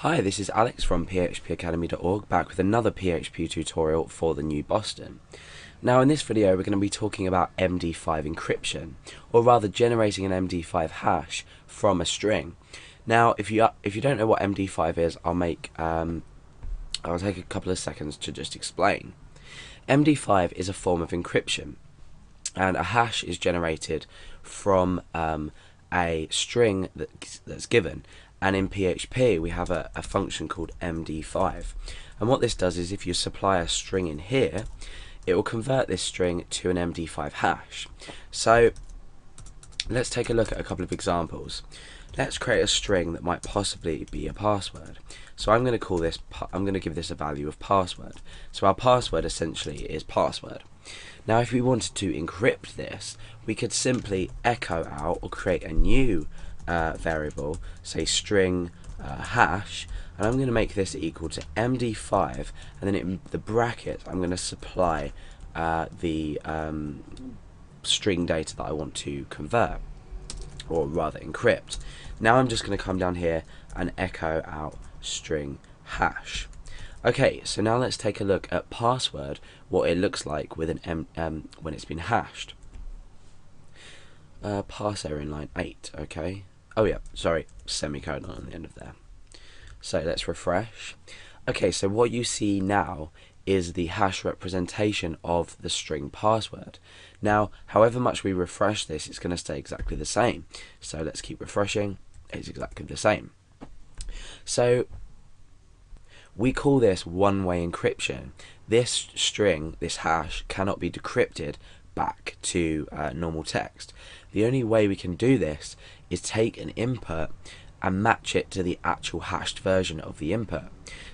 Hi, this is Alex from phpacademy.org, back with another PHP tutorial for the New Boston. Now in this video we're going to be talking about MD5 encryption, or rather generating an MD5 hash from a string. Now if you don't know what MD5 is, I'll take a couple of seconds to just explain. MD5 is a form of encryption, and a hash is generated from a string that's given. And in PHP we have a function called MD5, and what this does is if you supply a string in here, it will convert this string to an MD5 hash. So let's take a look at a couple of examples. Let's create a string that might possibly be a password. So I'm going to give this a value of password. So our password essentially is password. Now if we wanted to encrypt this, we could simply echo out or create a new variable, say string hash, and I'm going to make this equal to MD5, and then in the bracket I'm going to supply the string data that I want to convert, or rather encrypt. Now I'm just going to come down here and echo out string hash. Okay, so now let's take a look at password, what it looks like with an when it's been hashed. Pass error in line 8, okay. Oh yeah, sorry, semicolon on the end of there. So let's refresh. Okay, so what you see now is the hash representation of the string password. Now, however much we refresh this, it's going to stay exactly the same. So let's keep refreshing, it's exactly the same. So we call this one-way encryption. This string, this hash, cannot be decrypted back to normal text. The only way we can do this is take an input and match it to the actual hashed version of the input.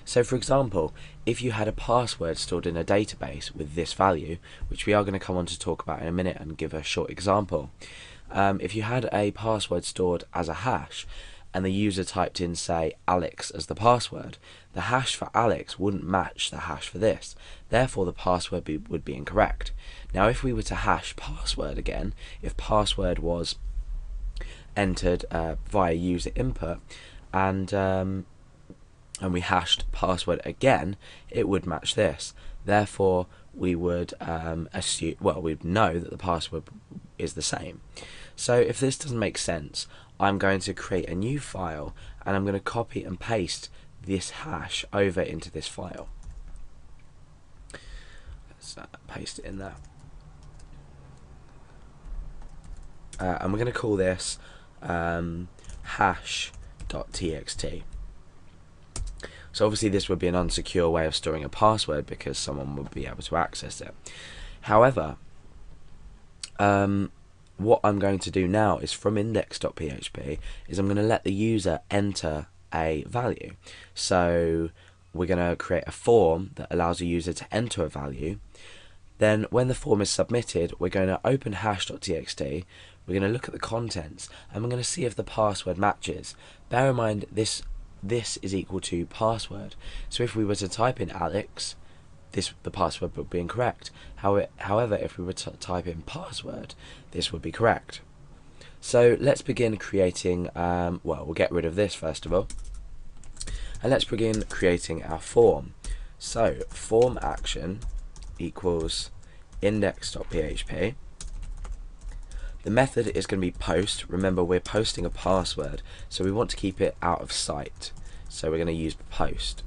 So for example, if you had a password stored in a database with this value, which we are going to come on to talk about in a minute and give a short example, if you had a password stored as a hash and the user typed in, say, Alex as the password, the hash for Alex wouldn't match the hash for this. Therefore, the password would be incorrect. Now, if we were to hash password again, if password was entered via user input, and we hashed password again, it would match this. Therefore, we would assume, well, we'd know that the password is the same. So if this doesn't make sense, I'm going to create a new file and I'm going to copy and paste this hash over into this file. Let's paste it in there. And we're going to call this hash.txt. So obviously this would be an unsecure way of storing a password because someone would be able to access it. However, what I'm going to do now is from index.php is I'm going to let the user enter a value. So we're going to create a form that allows a user to enter a value. Then when the form is submitted, we're going to open hash.txt, we're going to look at the contents, and we're going to see if the password matches. Bear in mind this is equal to password. So if we were to type in Alex, the password would be incorrect. However, if we were to type in password, this would be correct. So let's begin creating, well, we'll get rid of this first of all, and let's begin creating our form. So form action equals index.php. The method is going to be post. Remember, we're posting a password, so we want to keep it out of sight. So we're going to use post.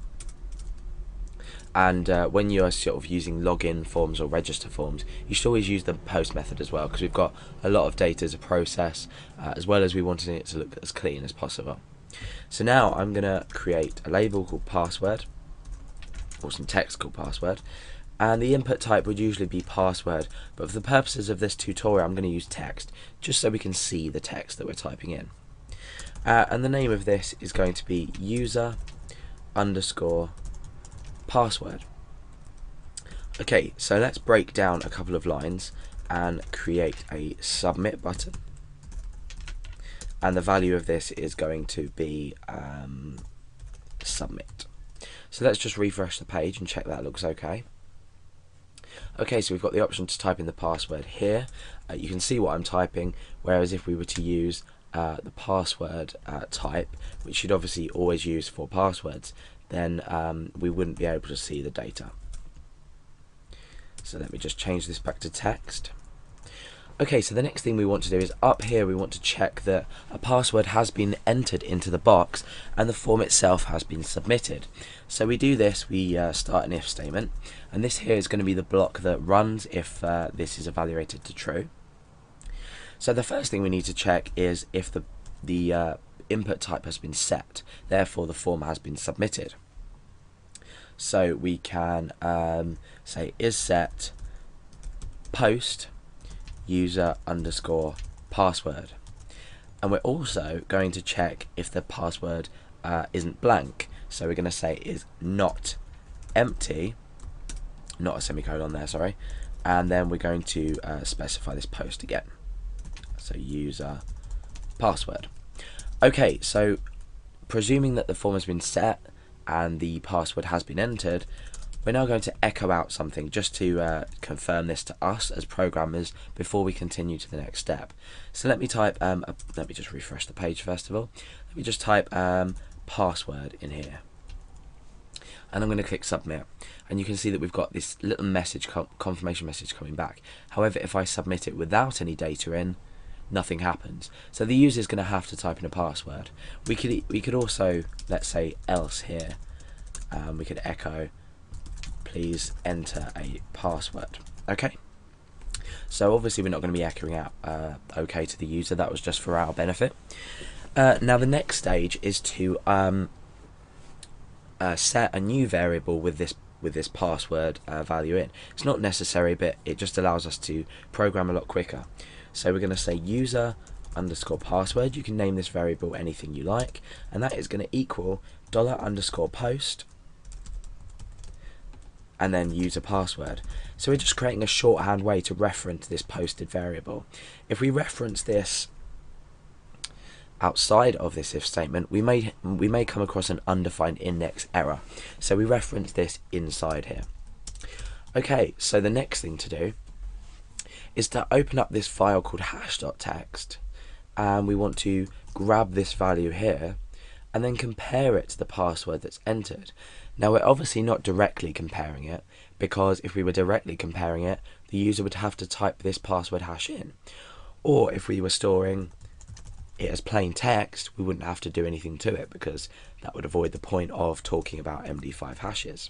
And when you are sort of using login forms or register forms, you should always use the post method as well, because we've got a lot of data to process, as well as we wanted it to look as clean as possible. So now I'm going to create a label called password, or some text called password, and the input type would usually be password, but for the purposes of this tutorial I'm going to use text, just so we can see the text that we're typing in. And the name of this is going to be user underscore password. Okay, so let's break down a couple of lines and create a submit button, and the value of this is going to be submit. So let's just refresh the page and check that looks okay. Okay, so we've got the option to type in the password here. You can see what I'm typing, whereas if we were to use the password type, which you'd obviously always use for passwords, then we wouldn't be able to see the data. So let me just change this back to text. Okay, so the next thing we want to do is up here we want to check that a password has been entered into the box and the form itself has been submitted. So we do this, we start an if statement, and this here is going to be the block that runs if this is evaluated to true. So the first thing we need to check is if the input type has been set, therefore the form has been submitted. So we can say is set post user underscore password, and we're also going to check if the password isn't blank, so we're going to say is not empty, not a semicolon there, sorry, and then we're going to specify this post again, so user password. Okay, so presuming that the form has been set and the password has been entered, we're now going to echo out something just to confirm this to us as programmers before we continue to the next step. So let me type, let me just refresh the page first of all. Let me just type password in here. And I'm going to click submit. And you can see that we've got this little message, confirmation message coming back. However, if I submit it without any data in, nothing happens. So the user is going to have to type in a password. We could also, let's say, else here. We could echo, please enter a password. Okay, so obviously we're not going to be echoing out okay to the user. That was just for our benefit. Now the next stage is to set a new variable with this password value in. It's not necessary, but it just allows us to program a lot quicker. So we're going to say user underscore password. You can name this variable anything you like, and that is going to equal $_post and then user password. So we're just creating a shorthand way to reference this posted variable. If we reference this outside of this if statement, we may come across an undefined index error. So we reference this inside here. Okay, so the next thing to do is to open up this file called hash.txt, and we want to grab this value here and then compare it to the password that's entered. Now we're obviously not directly comparing it, because if we were directly comparing it, the user would have to type this password hash in. Or if we were storing it as plain text, we wouldn't have to do anything to it, because that would avoid the point of talking about MD5 hashes.